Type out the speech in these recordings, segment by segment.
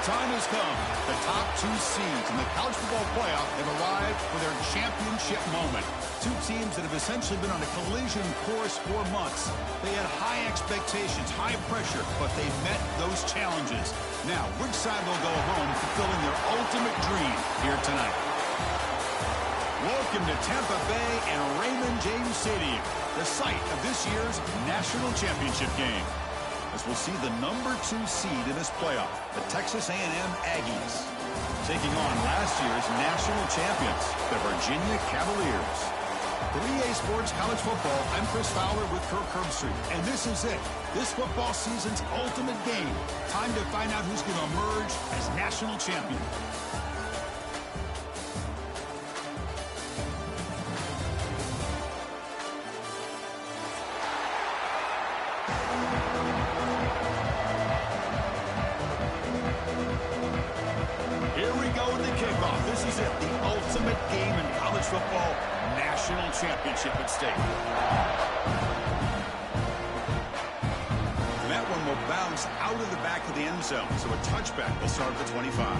The time has come. The top two seeds in the college football playoff have arrived for their championship moment. Two teams that have essentially been on a collision course for months. They had high expectations, high pressure, but they met those challenges. Now, which side will go home fulfilling their ultimate dream here tonight? Welcome to Tampa Bay and Raymond James Stadium, the site of this year's national championship game. As we'll see the number 2 seed in this playoff, the Texas A&M Aggies, taking on last year's national champions, the Virginia Cavaliers. For EA Sports College Football, I'm Chris Fowler with Kirk Herbstreit, and this is it. This football season's ultimate game. Time to find out who's going to emerge as national champion. This is it, the ultimate game in college football, national championship at stake. That one will bounce out of the back of the end zone, so a touchback will start at the 25.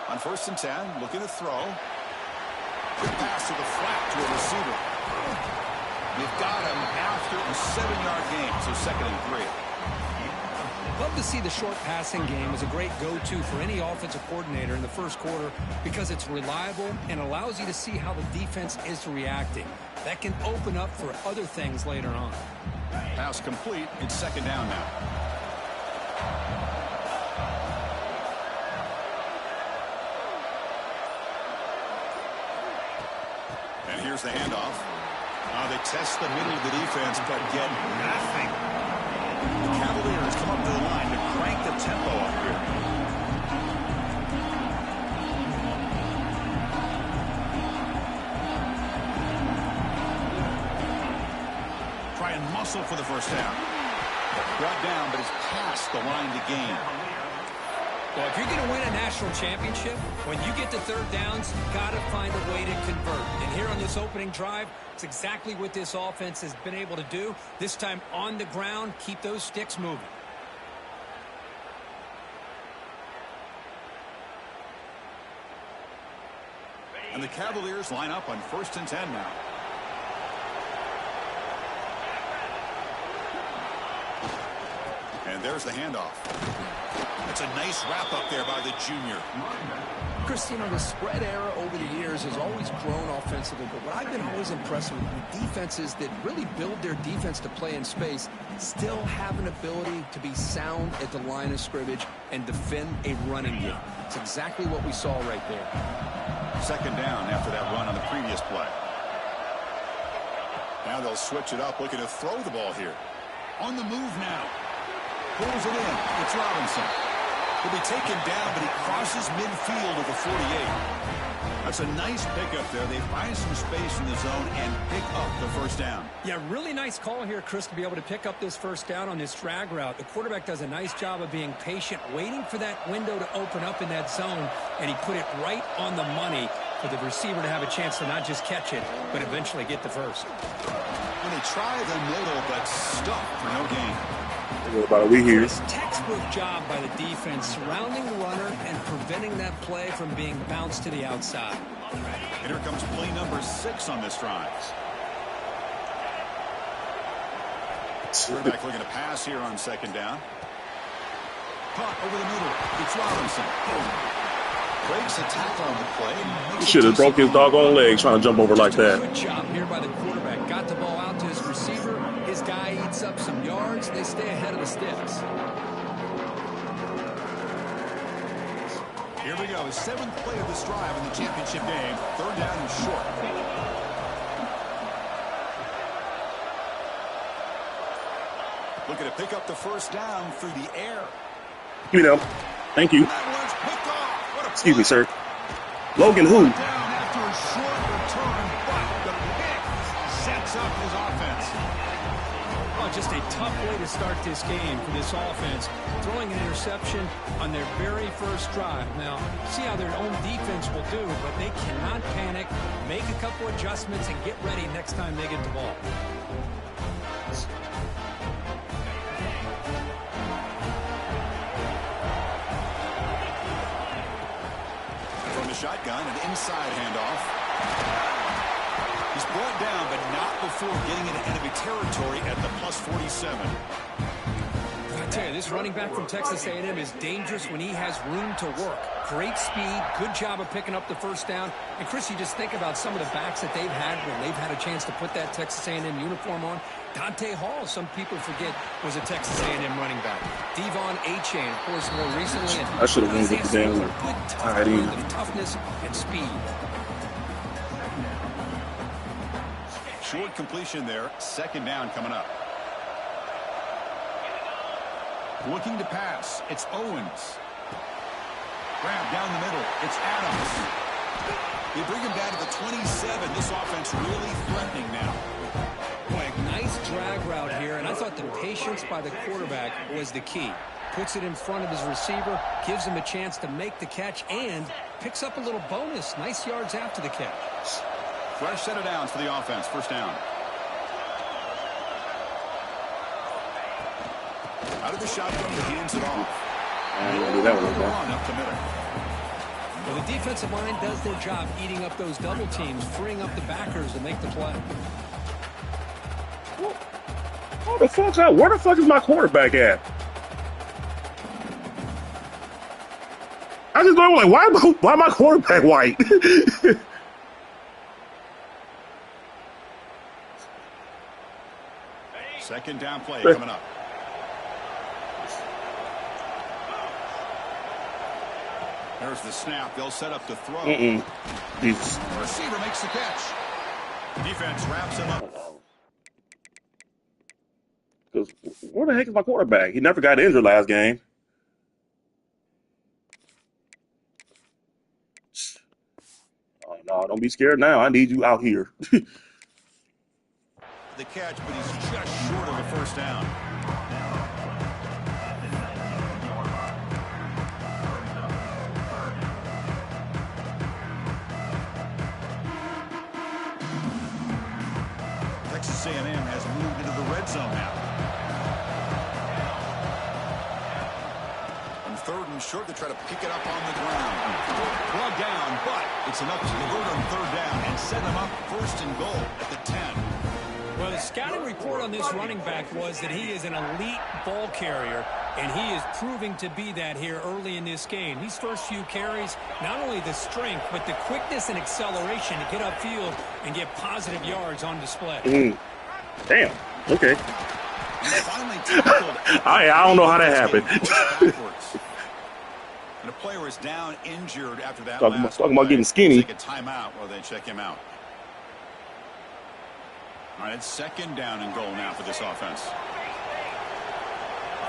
On 1st and 10, looking to throw. Good pass to the flat to a receiver. They've got him after a 7-yard gain, so 2nd and 3. Love to see the short passing game as a great go-to for any offensive coordinator in the first quarter because it's reliable and allows you to see how the defense is reacting. That can open up for other things later on. Pass complete. It's 2nd down now. And here's the handoff. They test the middle of the defense, but get nothing. The Cavaliers come up to the line to crank the tempo up here. Try and muscle for the first down. Brought down, but it's past the line to gain. Well, if you're going to win a national championship, when you get to 3rd downs, you've got to find a way to convert. And here on this opening drive, it's exactly what this offense has been able to do. This time on the ground, keep those sticks moving. And the Cavaliers line up on 1st and 10 now. And there's the handoff. It's a nice wrap up there by the junior. Chris, you know, the spread era over the years has always grown offensively, but what I've been always impressed with defenses that really build their defense to play in space still have an ability to be sound at the line of scrimmage and defend a running game. It's exactly what we saw right there. 2nd down after that run on the previous play. Now they'll switch it up, looking to throw the ball here. On the move now. Pulls it in. It's Robinson. He'll be taken down, but he crosses midfield with a 48. That's a nice pickup there. They find some space in the zone and pick up the 1st down. Yeah, really nice call here, Chris, to be able to pick up this 1st down on this drag route. The quarterback does a nice job of being patient, waiting for that window to open up in that zone, and he put it right on the money for the receiver to have a chance to not just catch it, but eventually get the first. And they try the middle, but stuck for no gain. About a week here. It's textbook job by the defense surrounding the runner and preventing that play from being bounced to the outside. And here comes play number 6 on this drive. Quarterback looking to pass here on 2nd down. Caught over the middle. It's Robinson. Breaks a tackle on the play. He should have broke his doggone legs trying to jump over like that. Good job here by the quarterback. Got the ball out to his receiver. His guy eats up some yards. They stay ahead of the sticks. Here we go. 7th play of this drive in the championship game. 3rd down and short. Looking to pick up the 1st down through the air. Give me that. Thank you. That one's picked off. What a Excuse me, play. sir. Logan who? Down after a short his offense. Oh, just a tough way to start this game for this offense. Throwing an interception on their very first drive. Now, see how their own defense will do, but they cannot panic, make a couple adjustments, and get ready next time they get the ball. From the shotgun, an inside handoff. He's brought down, but not before getting into enemy territory at the plus 47. I tell you, this running back from Texas A&M is dangerous when he has room to work. Great speed, good job of picking up the first down. And, Chris, you just think about some of the backs that they've had when they've had a chance to put that Texas A&M uniform on. Dante Hall, some people forget, was a Texas A&M running back. Devon Achane, of course, more recently. I should have won with the damn one. Good toughness and speed. Short completion there. Second down coming up. Looking to pass. It's Owens. Grab down the middle. It's Adams. They bring him down to the 27. This offense really threatening now. Boy, nice drag route here, and I thought the patience by the quarterback was the key. Puts it in front of his receiver, gives him a chance to make the catch, and picks up a little bonus. Nice yards after the catch. Fresh set of downs for the offense. First down. Out of the shotgun, he hands it off. Run up the middle. Well, the defensive line does their job eating up those double teams, freeing up the backers to make the play. What the fuck's that? Where the fuck is my quarterback at? I just go like, why my quarterback white? Second down play coming up. There's the snap. They'll set up the throw. The receiver makes the catch. Defense wraps him up. Because where the heck is my quarterback? He never got injured last game. Oh, no, don't be scared now. I need you out here. The catch, but he's just short of a first down. Texas A&M has moved into the red zone now. On third and short, they try to pick it up on the ground. Plug down, but it's enough to convert on third down and set them up first and goal at the 10. Well, the scouting report on this running back was that he is an elite ball carrier, and he is proving to be that here early in this game. These first few carries, not only the strength, but the quickness and acceleration to get upfield and get positive yards on display. Damn. Okay. Finally tackled. I don't know how that happened. And a player is down injured after that talking about getting skinny. Take a timeout while they check him out. All right, it's second down and goal now for this offense.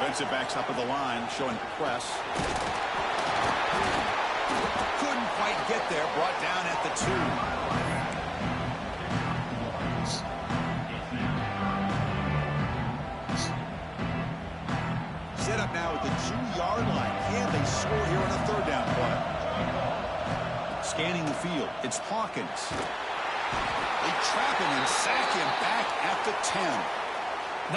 Defensive backs up at the line, showing press. Couldn't quite get there, brought down at the 2. Set up now at the 2-yard line. Can they score here on a third down play? Scanning the field, it's Hawkins. They trap him and sack him back at the 10.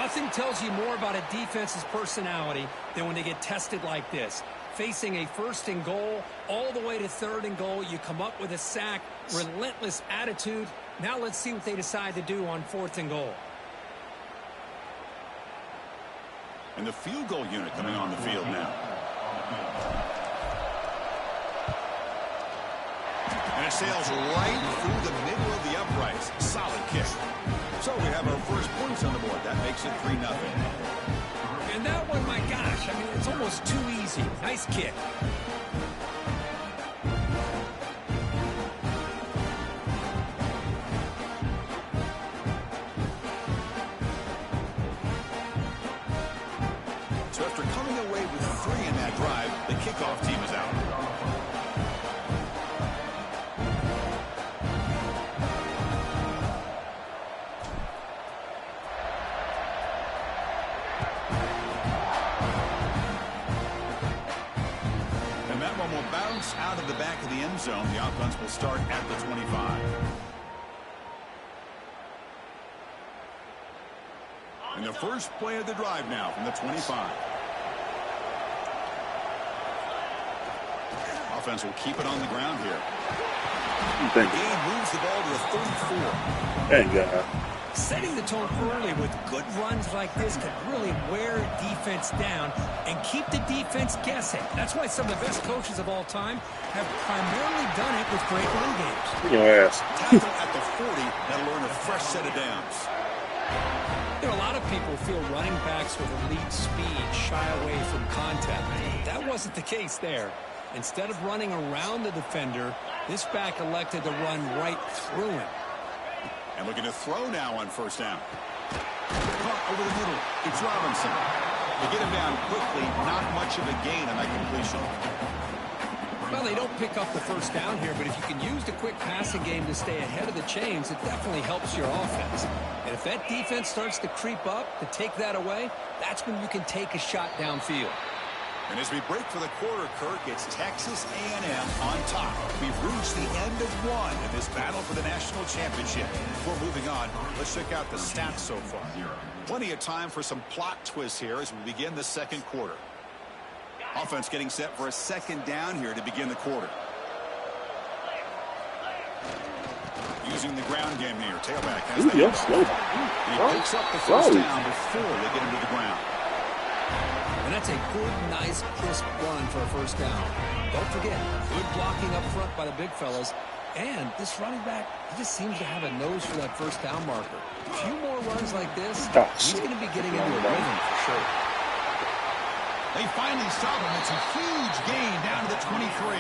Nothing tells you more about a defense's personality than when they get tested like this. Facing a first and goal, all the way to third and goal, you come up with a sack, relentless attitude. Now let's see what they decide to do on fourth and goal. And the field goal unit coming on the field now. And it sails right through the middle of the uprights. Solid kick. So we have our first points on the board. That makes it 3-0. And that one, my gosh, I mean, it's almost too easy. Nice kick. So after coming away with 3 in that drive, the kickoff team is out. zone. The offense will start at the 25. And the first play of the drive now from the 25. Offense will keep it on the ground here. The game moves the ball to the 34. Thank God. Setting the tone early with good runs like this can really wear defense down and keep the defense guessing. That's why some of the best coaches of all time have primarily done it with great run games. Your ass. Tackle at the 40, that'll earn a fresh set of downs. You know, a lot of people feel running backs with elite speed shy away from contact. That wasn't the case there. Instead of running around the defender, this back elected to run right through him. And looking to throw now on first down. Caught over the middle. It's Robinson. They get him down quickly. Not much of a gain on that completion. Well, they don't pick up the first down here, but if you can use the quick passing game to stay ahead of the chains, it definitely helps your offense. And if that defense starts to creep up to take that away, that's when you can take a shot downfield. And as we break for the quarter, Kirk, it's Texas A&M on top. We've reached the end of one in this battle for the national championship. Before moving on, let's check out the stats so far. Plenty of time for some plot twists here as we begin the second quarter. Offense getting set for a second down here to begin the quarter. Using the ground game here. Tailback has that. He picks up the first down before they get him to the ground. And that's a good, nice, crisp run for a first down. Don't forget, good blocking up front by the big fellas. And this running back, he just seems to have a nose for that first down marker. A few more runs like this, he's going to be getting into a rhythm for sure. They finally stop him. It's a huge gain down to the 23.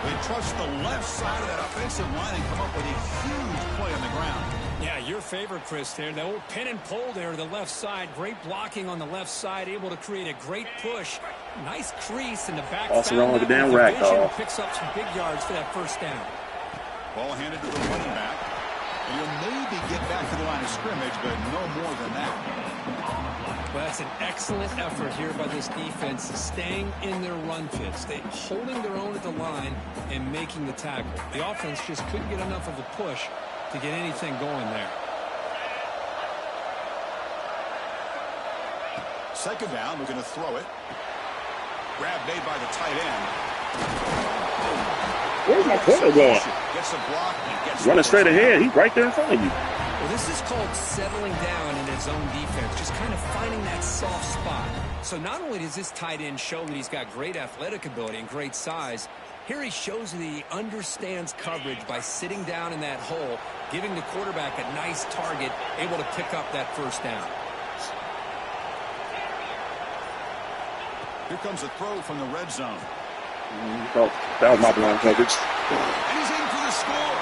They trust the left side of that offensive line and come up with a huge play on the ground. Yeah, your favorite, Chris, there. The old pin and pull there to the left side. Great blocking on the left side. Able to create a great push. Nice crease in the back. Also wrong with the damn rack, picks up some big yards for that first down. Ball handed to the running back. And he'll maybe get back to the line of scrimmage, but no more than that. Well, that's an excellent effort here by this defense, staying in their run fits. They're holding their own at the line and making the tackle. The offense just couldn't get enough of a push to get anything going there. Second down, we're going to throw it. Grab made by the tight end. Where's my corner going? Gets a block and gets running straight ahead. He's right there in front of you. Well, this is called settling down in his own defense, just kind of finding that soft spot. So not only does this tight end show that he's got great athletic ability and great size, here he shows that he understands coverage by sitting down in that hole, giving the quarterback a nice target, able to pick up that first down. Here comes a throw from the red zone. Oh, that was my blind coverage. And he's in for the score.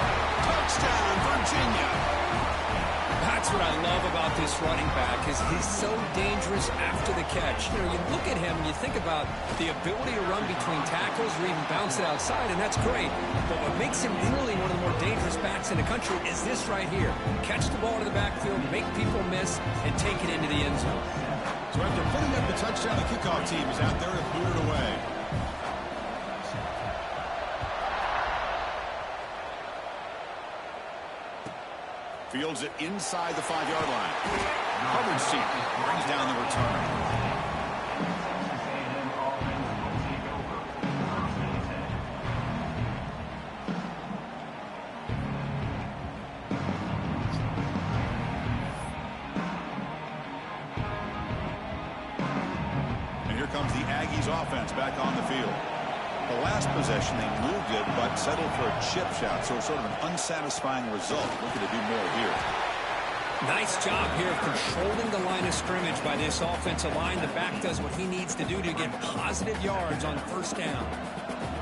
Touchdown, Virginia. That's what I love about this running back is he's so dangerous after the catch. You know, you look at him and you think about the ability to run between tackles or even bounce it outside, and that's great. But what makes him really one of the more dangerous backs in the country is this right here. Catch the ball to the backfield, make people miss, and take it into the end zone. So after putting up the touchdown, the kickoff team is out there to boot it away. Fields it inside the 5-yard line. Coverage team brings down the return. And here comes the Aggies offense back on the field. The last possession, they moved it, but settled for a chip shot, so sort of an unsatisfying result. Looking to do more here. Nice job here of controlling the line of scrimmage by this offensive line. The back does what he needs to do to get positive yards on first down.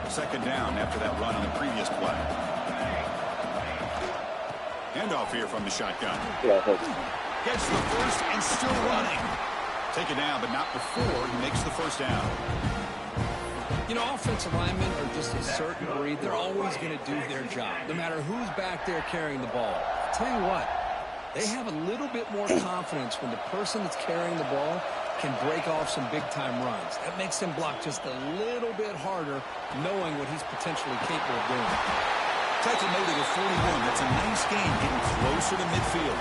Second down after that run on the previous play. Handoff here from the shotgun. Gets the first and still running. Take it down, but not before he makes the first down. You know, offensive linemen are just a certain breed. They're always going to do their job, no matter who's back there carrying the ball. I'll tell you what, they have a little bit more confidence when the person that's carrying the ball can break off some big-time runs. That makes him block just a little bit harder, knowing what he's potentially capable of doing. Tackle made it at 41. That's a nice gain, getting closer to midfield.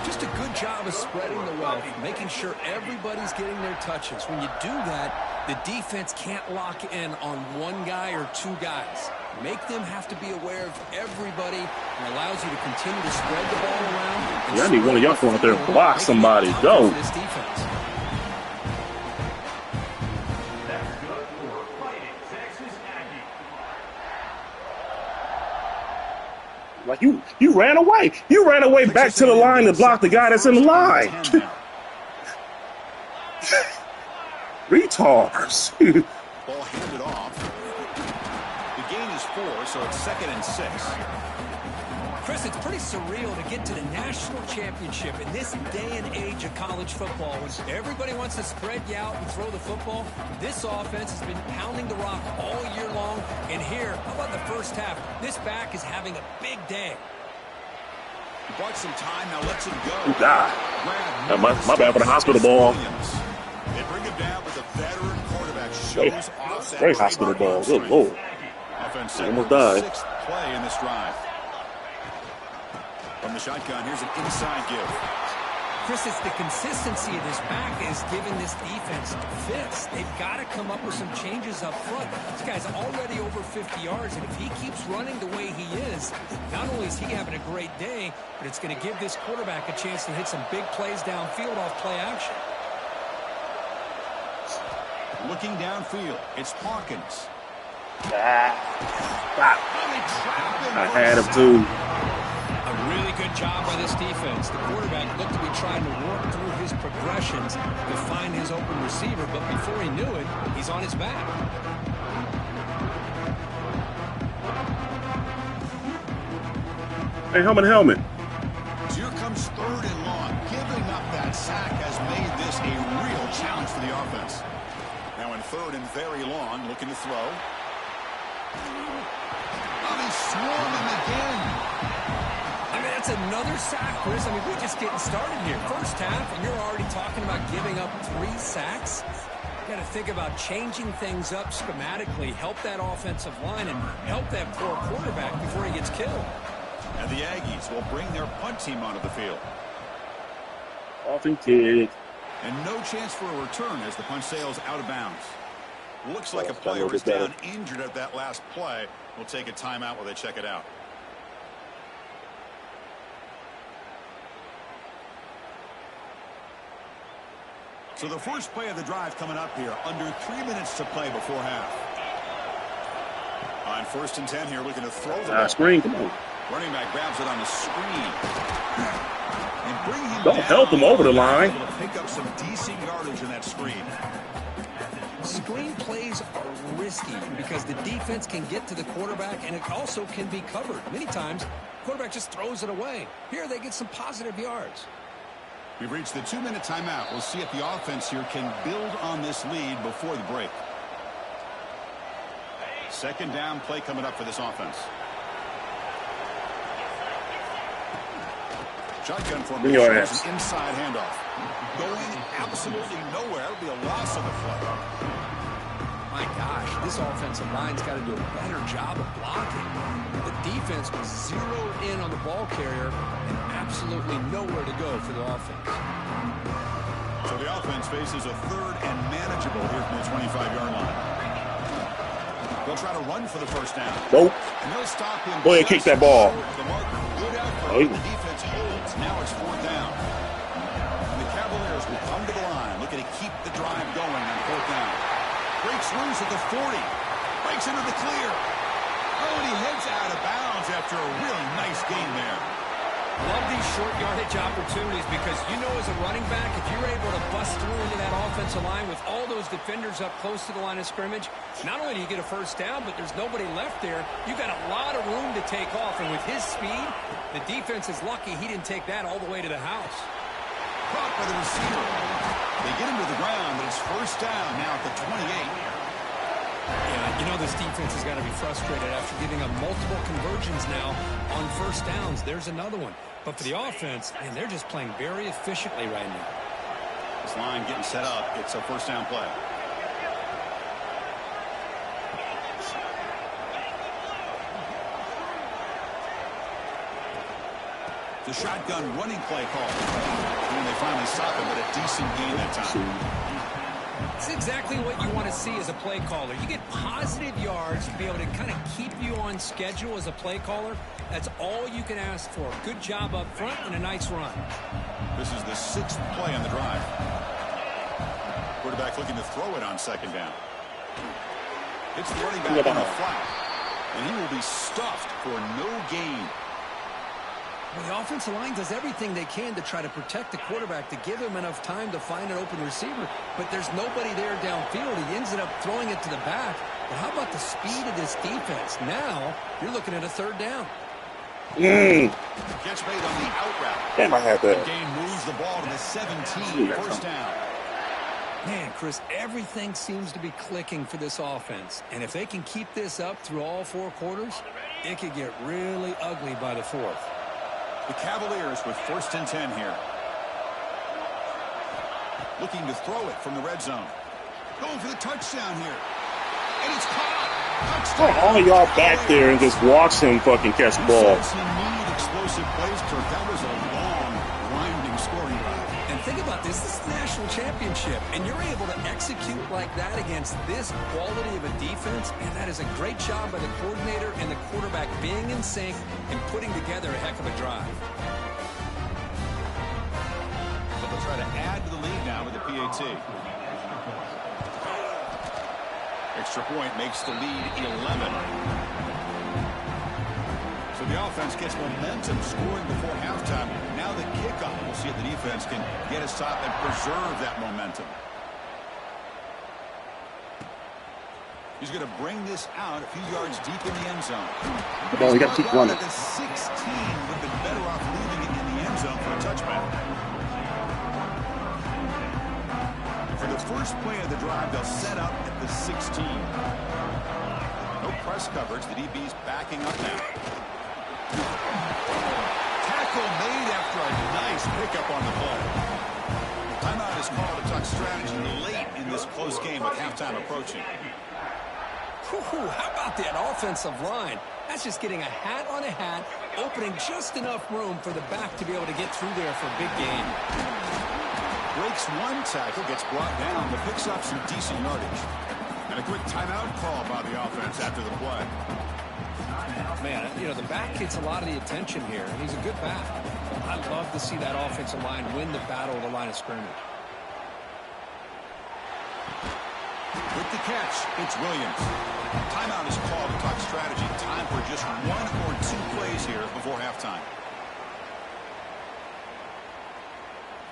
Just a good job of spreading the wealth, making sure everybody's getting their touches. When you do that, the defense can't lock in on one guy or two guys. Make them have to be aware of everybody, and allows you to continue to spread the ball around. Yeah, I need one of y'all to go out there and block somebody. Go. This defense. Like you ran away. You ran away back to the line to block the guy that's in the line. Retards. Ball handed off. The gain is 4, so it's 2nd and 6. Chris, it's pretty surreal to get to the national championship in this day and age of college football when everybody wants to spread you out and throw the football. This offense has been pounding the rock all year long. And here, how about the first half? This back is having a big day. He bought some time, now lets it go. Oh, God. My bad for the hospital ball. They bring him down with a veteran quarterback. Shows off that Great hospital ball. Good Lord. Offense almost died. 6th play in this drive. From the shotgun, here's an inside give. Chris, it's the consistency of this back is giving this defense fits. They've got to come up with some changes up front. This guy's already over 50 yards, and if he keeps running the way he is, not only is he having a great day, but it's going to give this quarterback a chance to hit some big plays downfield off play action. Looking downfield, it's Hawkins. I had him too. A really good job by this defense. The quarterback looked to be trying to work through his progressions to find his open receiver, but before he knew it, he's on his back. Hey, helmet. Here comes 3rd and long. Giving up that sack has made this a real challenge for the offense. Now in 3rd and very long, looking to throw. Oh, he's swarming again. I mean, that's another sack, Chris. I mean, we're just getting started here. First half, and you're already talking about giving up 3 sacks. You got to think about changing things up schematically, help that offensive line, and help that poor quarterback before he gets killed. And the Aggies will bring their punt team onto the field. Often kick. And no chance for a return as the punt sails out of bounds. Looks like a player is down injured at that last play. We'll take a timeout while they check it out. So the first play of the drive coming up here. Under 3 minutes to play before half. On 1st and 10 here, looking to throw the ball. Screen, come on. Running back grabs it on the screen. And bring him Don't down. help him over the line. Able to pick up some decent yardage in that screen. Screen plays are risky because the defense can get to the quarterback, and it also can be covered. Many times, quarterback just throws it away. Here, they get some positive yards. We've reached the 2-minute timeout. We'll see if the offense here can build on this lead before the break. 2nd down play coming up for this offense. Shotgun formation is an inside handoff. Going absolutely nowhere. It'll be a loss of the play. My gosh, this offensive line's got to do a better job of blocking. The defense was zeroed in on the ball carrier and absolutely nowhere to go for the offense. So the offense faces a 3rd and manageable here from the 25-yard line. They'll try to run for the first down. Nope. And they'll stop him. Go ahead, kick that ball. The marker, good effort. The defense holds. Now it's 4th down. And the Cavaliers will come to the line, looking to keep the drive going on 4th down. Breaks loose at the 40. Breaks into the clear. Oh, and he heads out of bounds after a really nice gain there. Love these short yardage opportunities because you know as a running back, if you're able to bust through into that offensive line with all those defenders up close to the line of scrimmage, not only do you get a first down, but there's nobody left there. You got a lot of room to take off, and with his speed, the defense is lucky he didn't take that all the way to the house. Caught by the receiver. They get him to the ground, but it's 1st down now at the 28. Yeah, you know this defense has got to be frustrated after giving up multiple conversions now on 1st downs. There's another one. But for the offense, man, they're just playing very efficiently right now. This line getting set up. It's a first down play. The shotgun running play call. And they finally stop him, but a decent gain that time. It's exactly what you want to see as a play caller. You get positive yards to be able to kind of keep you on schedule as a play caller. That's all you can ask for. Good job up front and a nice run. This is the 6th play on the drive. Quarterback looking to throw it on second down. It's the running back on the flat. And he will be stuffed for no gain. Well, the offensive line does everything they can to try to protect the quarterback, to give him enough time to find an open receiver. But there's nobody there downfield. He ends up throwing it to the back. But how about the speed of this defense? Now you're looking at a third down. Catch made on the out route. Damn, I had that. The game moves the ball to the 17. First down. Man, Chris, everything seems to be clicking for this offense. And if they can keep this up through all 4 quarters, it could get really ugly by the 4th. The Cavaliers with 1st and 10 here. Looking to throw it from the red zone. Going for the touchdown here. And it's caught. Touchdown. All y'all back there and just watch him fucking catch the ball. He need explosive plays, Kirk. That was a long, winding scoring drive. And think about this. This is the national championship. And you're able to execute like that against this quality of a defense. And that is a great job by the coordinator and the quarterback being in sync and putting together a heck of a drive. So they'll try to add to the lead now with the PAT. Extra point makes the lead 11. So the offense gets momentum scoring before halftime. Now the kickoff. We'll see if the defense can get a stop and preserve that momentum. He's going to bring this out a few yards deep in the end zone. Come on, you got to keep running. At the 16, would have been better off leaving it in the end zone for a touchback. For the first play of the drive, they'll set up at the 16. No press coverage. The DB's backing up now. Tackle made after a nice pickup on the play. Timeout is called to talk strategy late in this close game with halftime approaching. How about that offensive line? That's just getting a hat on a hat, opening just enough room for the back to be able to get through there for a big gain. Breaks one tackle, gets brought down, but picks up some decent yardage. And a quick timeout call by the offense after the play. Man, you know, the back gets a lot of the attention here, and he's a good back. I'd love to see that offensive line win the battle of the line of scrimmage. With the catch, it's Williams. Timeout is called to talk strategy. Time for just 1 or 2 plays here before halftime.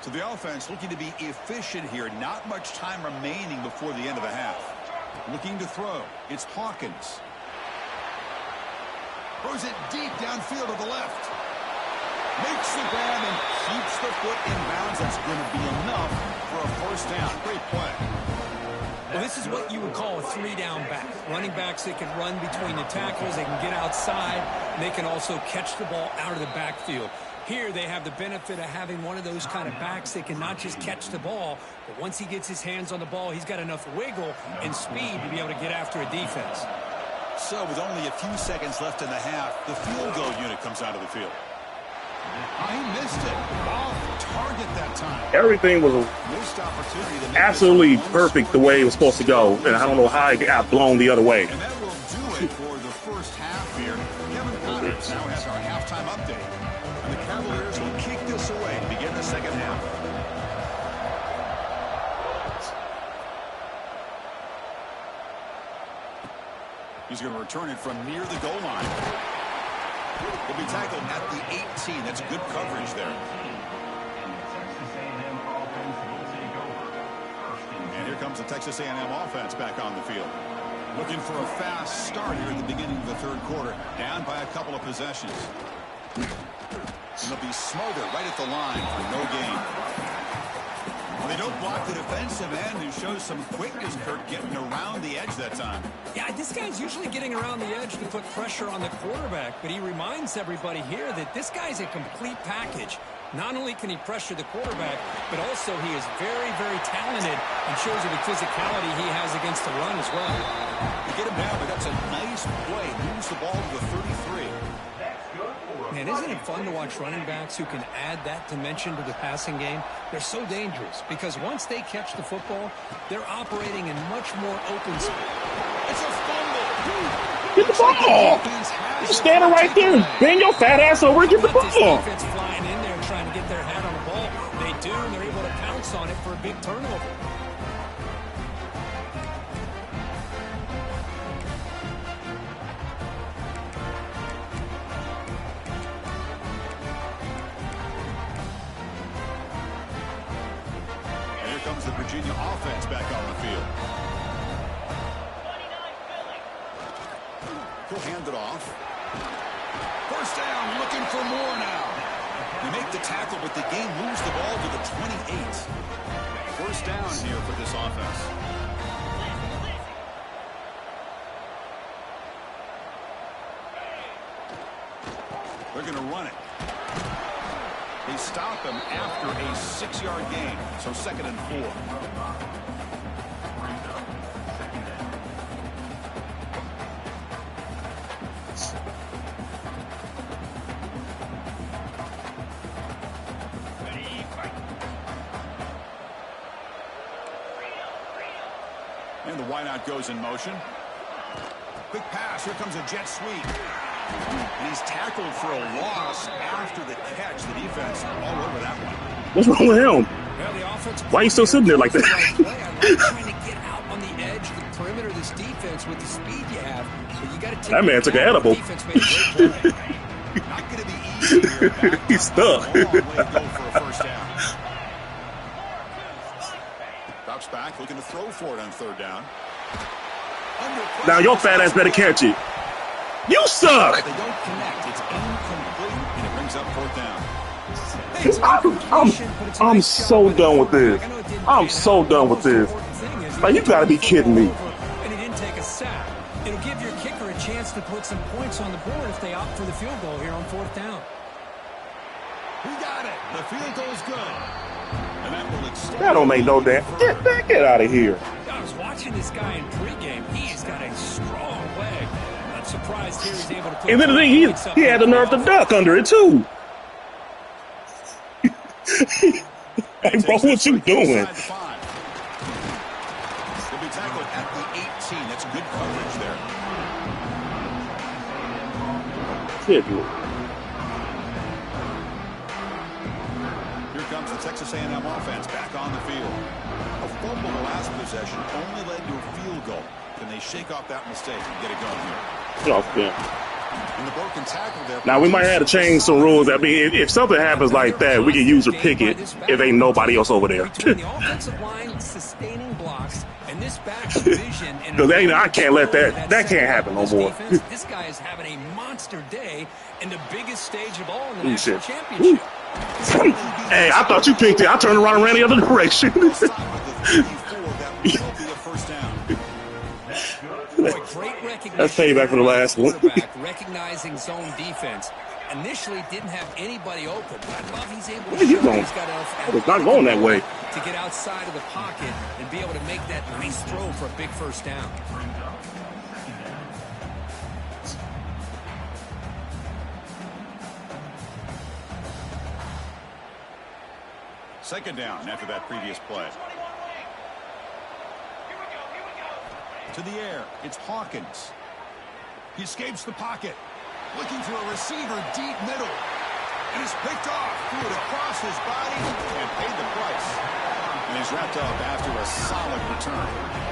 So the offense looking to be efficient here. Not much time remaining before the end of the half. Looking to throw. It's Hawkins. Throws it deep downfield to the left. Makes the grab and keeps the foot in bounds. That's going to be enough for a first down. Great play. Well, this is what you would call a 3-down back. Running backs that can run between the tackles, they can get outside, and they can also catch the ball out of the backfield. Here they have the benefit of having one of those kind of backs that can not just catch the ball, but once he gets his hands on the ball, he's got enough wiggle and speed to be able to get after a defense. So with only a few seconds left in the half, the field goal unit comes out of the field. He missed it. Off target that time. Everything was Missed opportunity to make absolutely this perfect the way it was supposed to go, and I don't know how it got blown the other way. And that will do it for the first half here. Kevin Connors now has our halftime update. And the Cavaliers will kick this away to begin the second half. He's going to return it from near the goal line. He'll be tackled at the 18. That's good coverage there. And here comes the Texas A&M offense back on the field. Looking for a fast start here at the beginning of the third quarter. Down by a couple of possessions. And they'll be smothered right at the line for no gain. Well, they don't block the defensive end, who shows some quickness, Kirk, getting around the edge that time. Yeah, this guy's usually getting around the edge to put pressure on the quarterback, but he reminds everybody here that this guy's a complete package. Not only can he pressure the quarterback, but also he is very, very talented and shows you the physicality he has against the run as well. You get him down, but that's a nice play. Moves the ball to the 33. Man, isn't it fun to watch running backs who can add that dimension to the passing game? They're so dangerous because once they catch the football, they're operating in much more open space. It's a fumble. Get the ball. You standing right there and bend your fat ass over and get the This ball. defense flying in there trying to get their hat on the ball. They do, and they're able to pounce on it for a big turnover. And here comes the Virginia offense back on the field. He'll hand it off. First down, looking for more now. They make the tackle, but the game moves the ball to the 28. First down here for this offense. They're going to run it. They stop him after a 6-yard gain, so 2nd and 4. And the wideout goes in motion. Quick pass. Here comes a jet sweep. And he's tackled for a loss after the catch. The defense all over that one. What's wrong with him? Well, the offense Why are you still sitting there like that? I like trying to get out on the edge, the perimeter of this defense with the speed you have. But you got to take That man took an edible. Defense made a great play. Not going to be easy here. He's stuck. A long way to go for a first down. Drops back, looking to throw for it on 3rd down. Now your fat ass better catch it. You suck. They don't connect. It's incomplete, and it brings up 4th down. I'm so done with this. I'm so done with this. Like, you gotta be kidding me. And he didn't take a sack. It'll give your kicker a chance to put some points on the board if they opt for the field goal here on 4th down. We got it. The field goal's good. And that will extend. That don't make no damn. Get out of here. I was watching this guy in pregame. He's got a strong leg. Not surprised here he's able to put. And then the thing, he had the nerve to duck under it too. Hey, bro, what you doing? He'll be tackled at the 18. That's good coverage there. Shit, dude. Here comes the Texas A&M offense back on the field. A fumble the last possession only led to a field goal. Can they shake off that mistake and get it going here? Get off there. And the broken tackle there. Now, we might have to change some rules. I mean, if something happens like that, we can use or pick it if ain't nobody else over there. Between the offensive line sustaining blocks and this back's vision. Because I can't let that can't happen no more. This guy is having a monster day in the biggest stage of all in the national Shit. championship. Hey, I thought you picked it. I turned around and ran the other direction. That's payback for the last one. Recognizing zone defense. Initially didn't have anybody open, but I love he's able to Where are you show going? he's got enough I was not going that way. to get outside of the pocket and be able to make that nice throw for a big first down. Second down after that previous play. To the air, it's Hawkins. He escapes the pocket, looking for a receiver deep middle. And he's picked off, threw it across his body, and paid the price. And he's wrapped up after a solid return.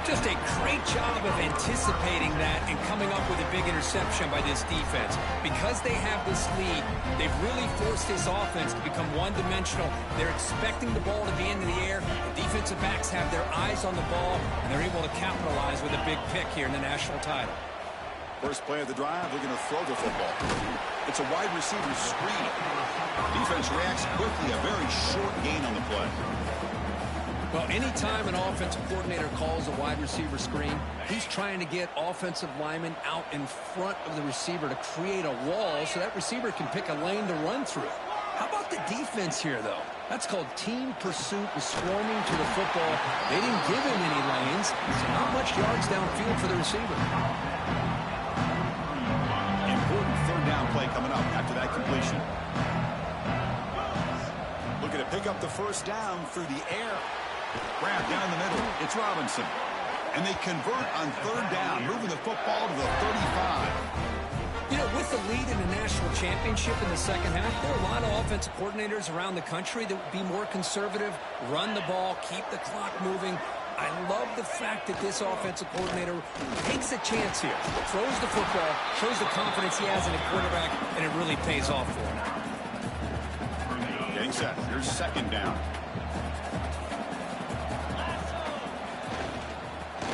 Just a great job of anticipating that and coming up with a big interception by this defense. Because they have this lead, they've really forced this offense to become one-dimensional. They're expecting the ball to be into the air. The defensive backs have their eyes on the ball, and they're able to capitalize with a big pick here in the national title. First play of the drive, they're going to throw the football. It's a wide receiver screen. Defense reacts quickly, a very short gain on the play. Well, anytime an offensive coordinator calls a wide receiver screen, he's trying to get offensive linemen out in front of the receiver to create a wall so that receiver can pick a lane to run through. How about the defense here, though? That's called team pursuit and swarming to the football. They didn't give him any lanes, so not much yards downfield for the receiver. Important third down play coming up after that completion. Looking to pick up the first down through the air. Grab down the middle. It's Robinson. And they convert on third down, moving the football to the 35. You know, with the lead in the national championship in the second half, there are a lot of offensive coordinators around the country that would be more conservative, run the ball, keep the clock moving. I love the fact that this offensive coordinator takes a chance here, throws the football, shows the confidence he has in a quarterback, and it really pays off for him. Getting set. Here's second down.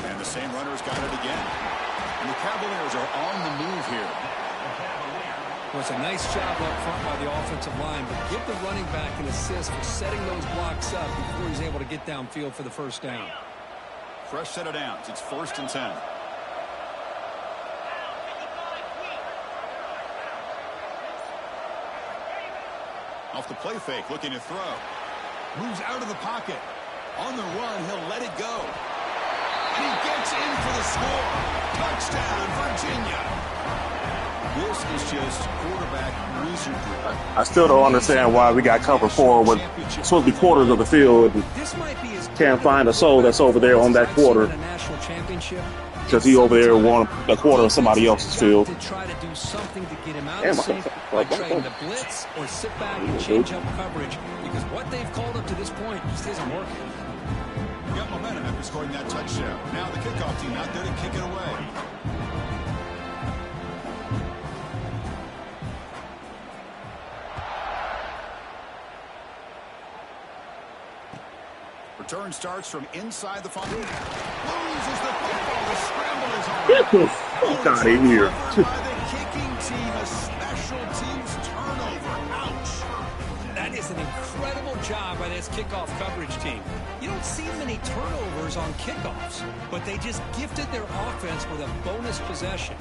And the same runner's got it again. And the Cavaliers are on the move here. Well, it's a nice job up front by the offensive line, but give the running back an assist for setting those blocks up before he's able to get downfield for the first down. Fresh set of downs. It's 1st and 10. Off the play fake, looking to throw. Moves out of the pocket. On the run, he'll let it go. And he gets in for the score. Touchdown, Virginia. This is just quarterback wizardry. I still don't understand why we got cover 4 when it's supposed to be quarters of the field. And can't find a soul that's over there on that quarter because he over there won a quarter of somebody else's field. To try to do something to get him out of sync by trying to blitz or sit back and change up coverage, because what they've called up to this point just isn't working. Got momentum after scoring that touchdown. Now the kickoff team out there to kick it away. Return starts from inside the 5. Loses the football. The scramble is on. Get the fuck out of here. By the kicking team, a special teams turnover. Ouch. That is an incredible job by this kickoff coverage team. You don't see many turnovers on kickoffs, but they just gifted their offense with a bonus possession.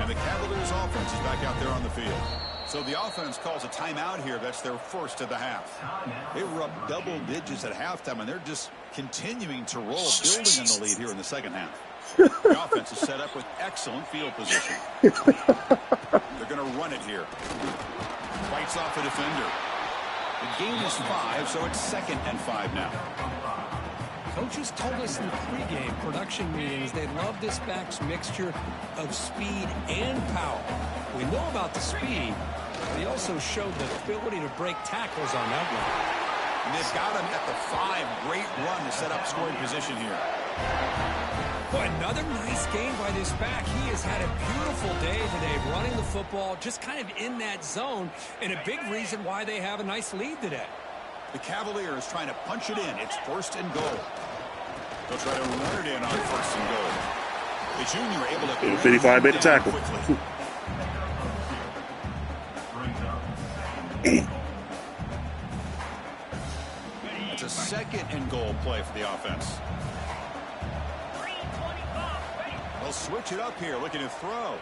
And the Cavaliers offense is back out there on the field. So the offense calls a timeout here. That's their first of the half. They were up double digits at halftime, and they're just continuing to roll, building in the lead here in the second half. The offense is set up with excellent field position. They're going to run it here. Fights off a defender. The game is 5, so it's 2nd and 5 now. Coaches told us in the pregame production meetings they love this back's mixture of speed and power. We know about the speed, but he also showed the ability to break tackles on that one. And they've got him at the 5. Great run to set up scoring position here. Boy, another nice game by this back. He has had a beautiful day today running the football, just kind of in that zone, and a big reason why they have a nice lead today. The Cavaliers trying to punch it in. It's 1st and goal. They'll try to run it in on 1st and goal. The junior able to 55 made a tackle. It's a 2nd and goal play for the offense. They'll switch it up here, looking to throw.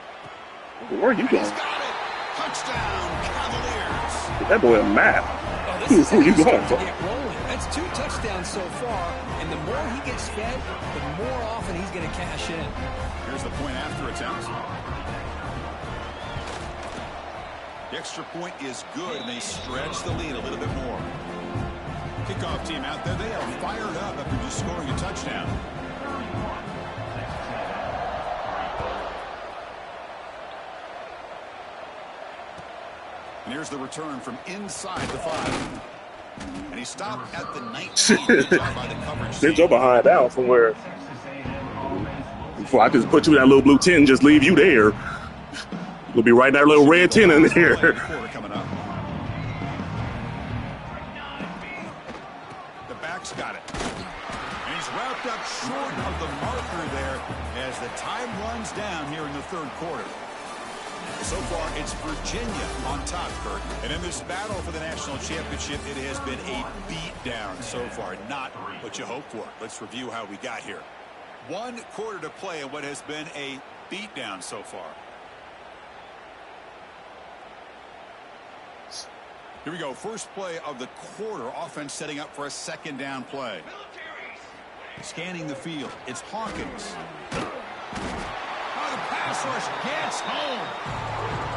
Where are you going? He's got it. Touchdown, Cavaliers. That boy a map. Oh, this Who you going to for? get rolling. That's 2 touchdowns so far, and the more he gets fed, the more often he's going to cash in. Here's the point after attempt. The extra point is good, and they stretch the lead a little bit more. Kickoff team out there, they are fired up after just scoring a touchdown. And here's the return from inside the 5. And he stopped at the 19. Good job by the coverage They team. jump behind out somewhere. Before I just put you in that little blue 10, just leave you there. You'll be right in that little red 10 in there. Coming up. The back's got it. And he's wrapped up short of the marker there as the time runs down here in the 3rd quarter. So far, it's Virginia on top, Kurt. And in this battle for the national championship, it has been a beatdown so far. Not what you hoped for. Let's review how we got here. 1 quarter to play in what has been a beatdown so far. Here we go. First play of the quarter. Offense setting up for a 2nd down play. Scanning the field. It's Hawkins. Oh, the pass rush gets home.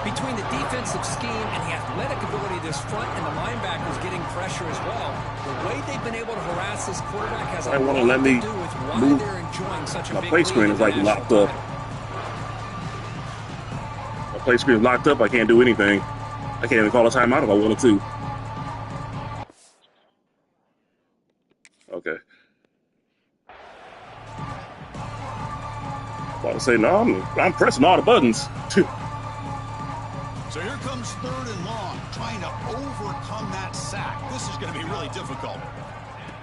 Between the defensive scheme and the athletic ability of this front and the linebackers getting pressure as well, the way they've been able to harass this quarterback has a lot to do with why they're enjoying such a big lead. My play screen is like locked up. My play screen is locked up. I can't do anything. I can't even call a timeout if I wanted to. Okay. About to say, no, I'm pressing all the buttons. So here comes 3rd and long, trying to overcome that sack. This is going to be really difficult.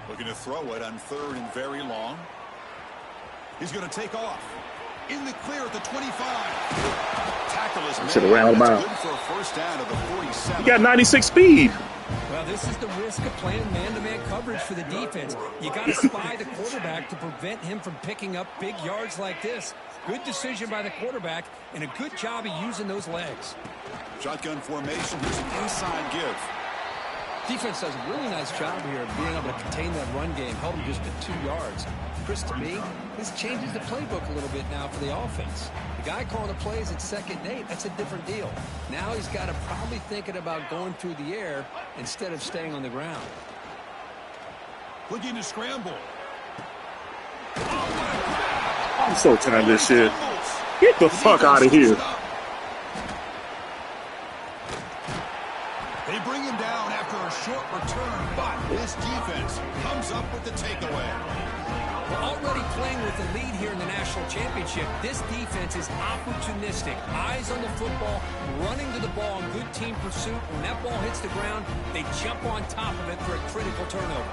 Looking to throw it on 3rd and very long. He's going to take off. In the clear at the 25. Tackle is made. Should have rounded about. Good for a first down of the 47. He got 96 speed. Well, this is the risk of playing man-to-man coverage for the defense. You got to spy the quarterback to prevent him from picking up big yards like this. Good decision by the quarterback and a good job of using those legs. Shotgun formation. Here's an inside give. Defense does a really nice job here of being able to contain that run game. Held him just at 2 yards. Chris, to me, this changes the playbook a little bit now for the offense. The guy calling the plays at 2nd and 8, that's a different deal. Now he's got to probably thinking about going through the air instead of staying on the ground. Looking to scramble. I'm so tired of this shit. Get the fuck out of here. They bring him down after a short return, but this defense comes up with the takeaway. We're already playing with the lead here in the national championship. This defense is opportunistic. Eyes on the football, running to the ball in good team pursuit. When that ball hits the ground, they jump on top of it for a critical turnover.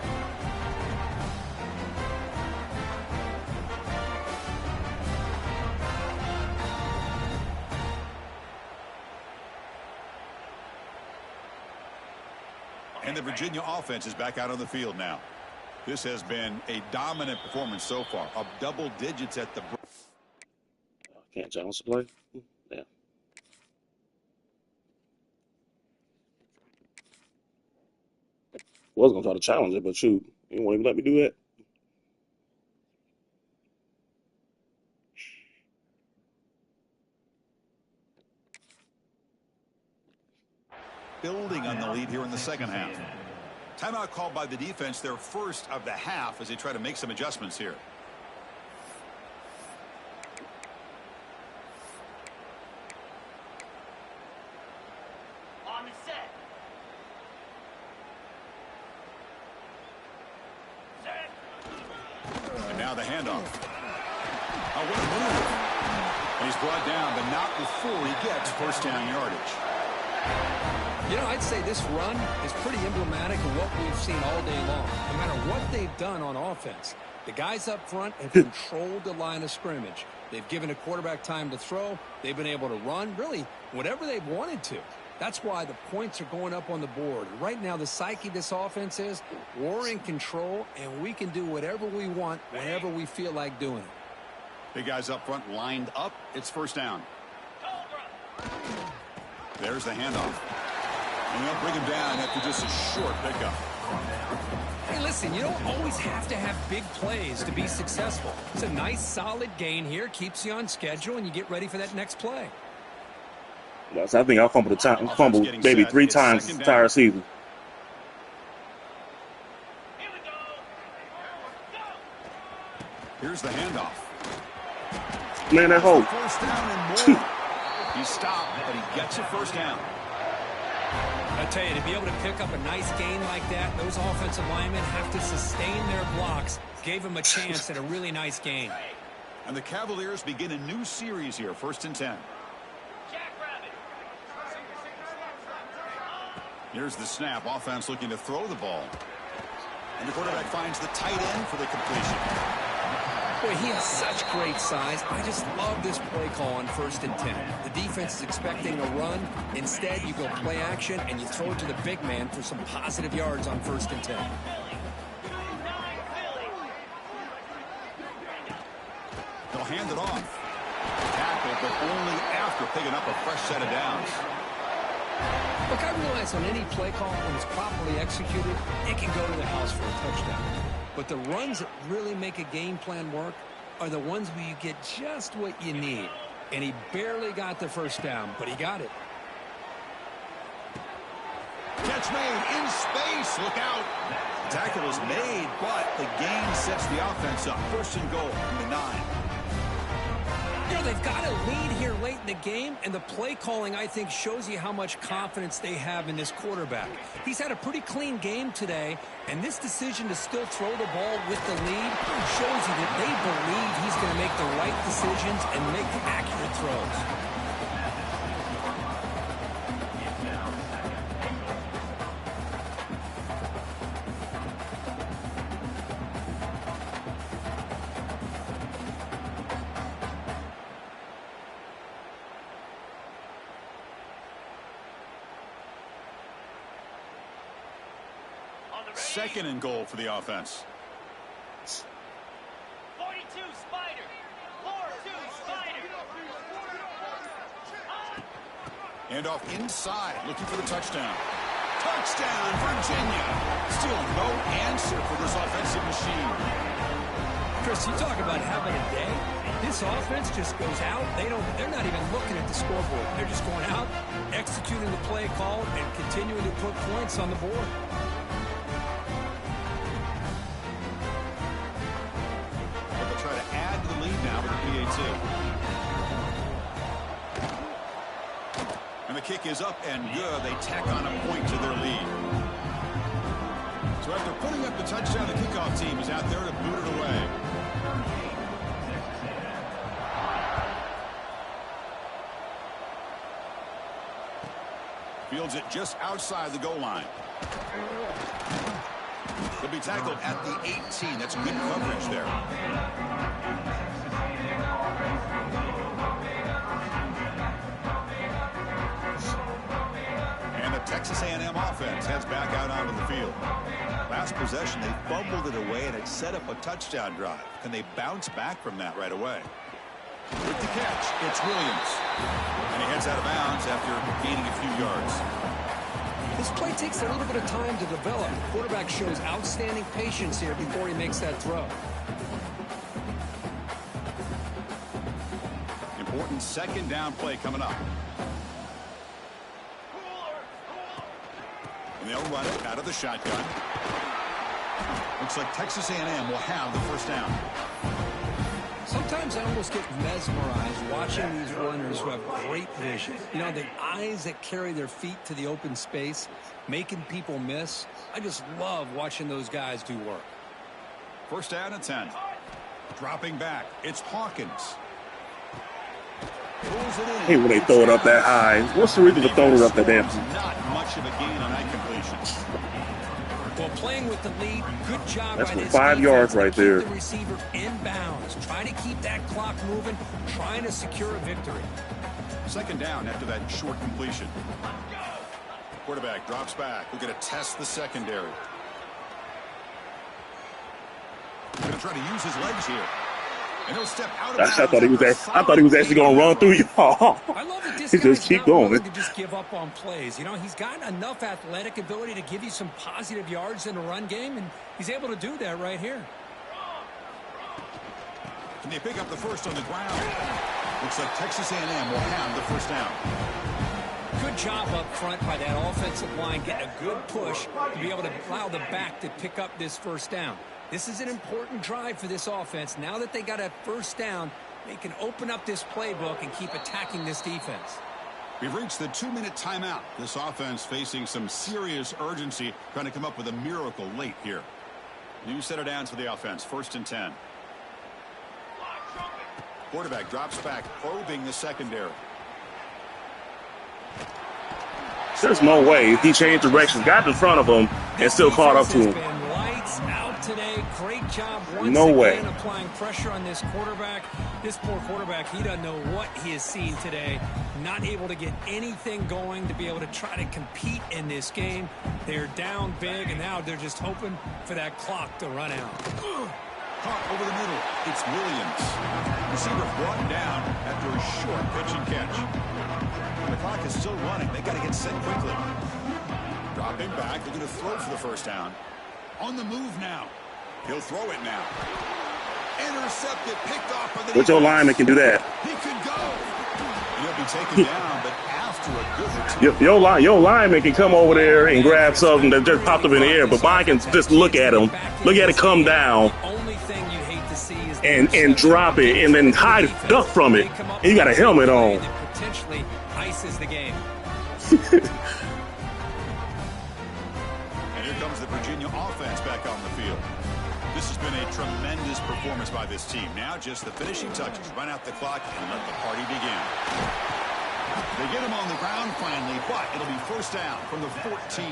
And the Virginia offense is back out on the field now. This has been a dominant performance so far. Up double digits at the... Can't challenge the play? Yeah. Was going to try to challenge it, but shoot. You won't even let me do that. Building on the lead here in the 2nd half. Timeout called by the defense, their first of the half, as they try to make some adjustments here. On the set. Set. And now the handoff. Oh, what a move. And he's brought down, but not before he gets first down yardage. You know, I'd say this run is pretty emblematic of what we've seen all day long. No matter what they've done on offense, the guys up front have controlled the line of scrimmage. They've given a quarterback time to throw. They've been able to run, really, whatever they've wanted to. That's why the points are going up on the board. Right now, the psyche of this offense is we're in control, and we can do whatever we want whenever we feel like doing it. Big guys up front lined up. It's first down. There's the handoff. And they'll bring him down after just a short pickup. Hey, listen, you don't always have to have big plays to be successful. It's a nice, solid gain here. Keeps you on schedule, and you get ready for that next play. Yes, I think I fumbled maybe 3 times this entire season. Here we go. Here's the handoff. Man, that hole. First down and more. He stopped, but he gets a first down. I tell you, to be able to pick up a nice gain like that, those offensive linemen have to sustain their blocks. Gave them a chance at a really nice gain. And the Cavaliers begin a new series here, 1st and 10. Here's the snap. Offense looking to throw the ball. And the quarterback finds the tight end for the completion. Boy, he has such great size. I just love this play call on 1st and 10. The defense is expecting a run. Instead, you go play action, and you throw it to the big man for some positive yards on 1st and 10. They'll hand it off. Tackle, but only after picking up a fresh set of downs. Look, I realize on any play call, when it's properly executed, it can go to the house for a touchdown. But the runs that really make a game plan work are the ones where you get just what you need. And he barely got the first down, but he got it. Catch made in space. Look out. Tackle is made, but the gain sets the offense up. First and goal from the 9. You know, they've got a lead here late in the game, and the play calling, I think, shows you how much confidence they have in this quarterback. He's had a pretty clean game today, and this decision to still throw the ball with the lead shows you that they believe he's going to make the right decisions and make accurate throws. Second and goal for the offense. 42 Spider. 4-2 Spider. And off inside, looking for the touchdown. Touchdown, Virginia. Still no answer for this offensive machine. Chris, you talk about having a day. This offense just goes out. They're not even looking at the scoreboard. They're just going out, executing the play call, and continuing to put points on the board. Try to add to the lead now with the PAT. And the kick is up and good. They tack on a point to their lead. So after putting up the touchdown, the kickoff team is out there to boot it away. Fields it just outside the goal line. He'll be tackled at the 18. That's good coverage there. And the Texas A&M offense heads back out onto the field. Last possession, they fumbled it away, and it set up a touchdown drive. Can they bounce back from that right away? With the catch, it's Williams. And he heads out of bounds after gaining a few yards. This play takes a little bit of time to develop. The quarterback shows outstanding patience here before he makes that throw. Important second down play coming up. And they'll run it out of the shotgun. Looks like Texas A&M will have the first down. Sometimes I almost get mesmerized watching these runners who have great vision. You know, the eyes that carry their feet to the open space, making people miss. I just love watching those guys do work. First down and 10. Dropping back, it's Hawkins. Pulls it in. Hey, when they throw it up that high, what's the reason for throwing it up that damn? Not much of a gain on that completion. Well, playing with the lead, good job. That's by for this 5 yards defense to right keep there. The receiver in bounds, trying to keep that clock moving, trying to secure a victory. Second down after that short completion. Quarterback drops back. We're going to test the secondary. Going to try to use his legs here. And he'll step out of bounds. I thought he was actually going to run through you. I love that this He guy's just keep not going. willing to just give up on plays. You know, he's got enough athletic ability to give you some positive yards in the run game, and he's able to do that right here. Can they pick up the first on the ground? Looks like Texas A&M will have the first down. Good job up front by that offensive line, getting a good push to be able to allow the back to pick up this first down. This is an important drive for this offense. Now that they got a first down, they can open up this playbook and keep attacking this defense. We've reached the 2-minute timeout. This offense facing some serious urgency, trying to come up with a miracle late here. New set of downs for the offense. First and 10. Quarterback drops back, probing the secondary. There's no way he changed directions, got in front of him, and still caught up to him. Been lights out today. Great job once No way. again applying pressure on this quarterback. This poor quarterback, he doesn't know what he has seen today. Not able to get anything going to be able to try to compete in this game. They're down big, and now they're just hoping for that clock to run out. Caught over the middle. It's Williams. Receiver brought down after a short pitch and catch. The clock is still running. They got to get set quickly. Dropping back. They're going to throw for the first down. On the move now. He'll throw it now. Intercepted, picked off by the But your lineman can do that. He could go. He'll be taken down, but after a good return. Your lineman can come over there and grab something that just popped up in the air, but mine can just look at him, look at it come down, and drop it, and then duck from it. And you got a helmet on. Potentially ices the game. And here comes the Virginia offense back on the field. This has been a tremendous performance by this team. Now just the finishing touches. Run out the clock and let the party begin. They get him on the ground finally, but it'll be first down from the 14.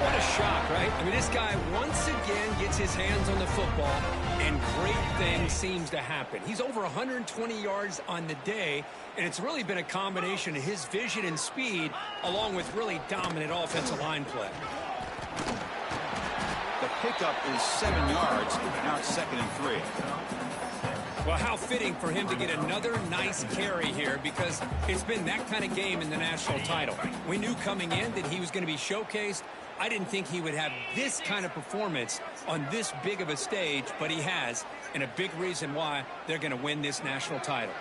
What a shock, right? I mean, this guy once again gets his hands on the football, and great things seems to happen. He's over 120 yards on the day, and it's really been a combination of his vision and speed, along with really dominant offensive line play. The pickup is 7 yards. Now it's 2nd and 3. Well, how fitting for him to get another nice carry here, because it's been that kind of game in the national title. We knew coming in that he was going to be showcased. I didn't think he would have this kind of performance on this big of a stage, but he has, and a big reason why they're going to win this national title.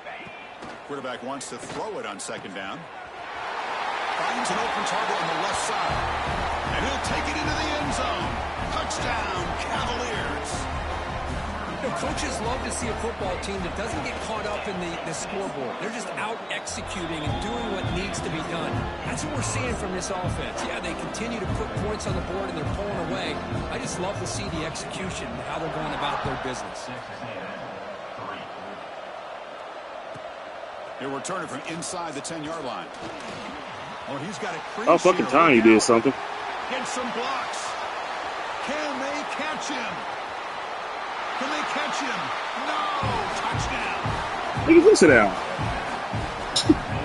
Quarterback wants to throw it on 2nd down. Finds an open target on the left side. And he'll take it into the end zone. Touchdown, Cavaliers. You know, coaches love to see a football team that doesn't get caught up in the scoreboard. They're just out executing and doing what needs to be done. That's what we're seeing from this offense. Yeah, they continue to put points on the board and they're pulling away. I just love to see the execution and how they're going about their business. He'll return it from inside the 10-yard line. Oh, he's got it. Oh, fucking time he did something. Gets some blocks. Can they catch him? Can they catch him? No! Touchdown! Nigga, please sit down.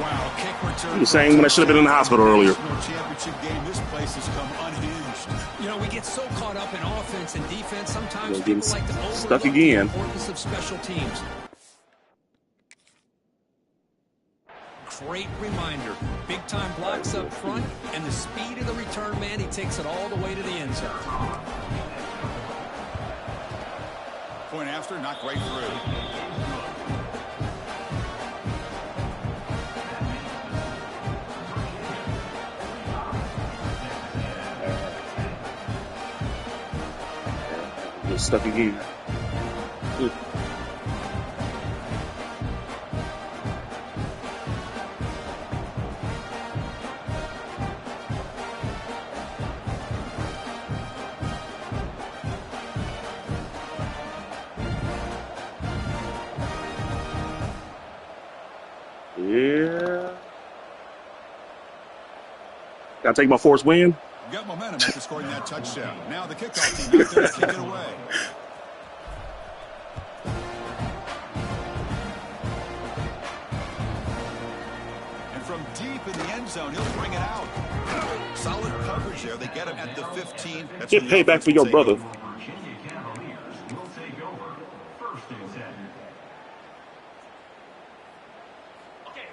Wow, kick return. I'm the same when I should have been in the hospital earlier. National championship game, this place has come unhinged. You know, we get so caught up in offense and defense, sometimes Getting people like to overlook stuck again. the importance of special teams. Great reminder. Big-time blocks up front, and the speed of the return man, he takes it all the way to the end zone. Point after, not right through. Get stuck again. Ooh. Yeah. Gotta take my force win. Got momentum after scoring that touchdown. Now the kickoff team out there to kick it away. And from deep in the end zone, he'll bring it out. Solid coverage there. They get him at the 15. That's Get payback for your brother.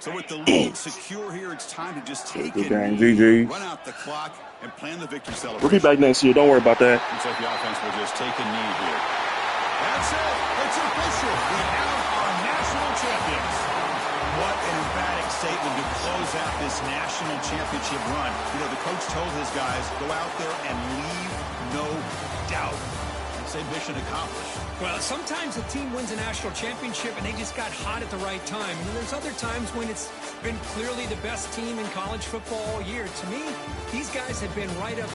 So with the lead secure here, it's time to just take it, GG. run out the clock, and plan the victory celebration. We'll be back next year. Don't worry about that. Looks like the offense will just take a knee here. That's it. It's official. We have our national champions. What an emphatic statement to close out this national championship run. You know, the coach told his guys, go out there and leave no doubt. Say mission accomplished. Well, sometimes a team wins a national championship and they just got hot at the right time. And there's other times when it's been clearly the best team in college football all year. To me, these guys have been right up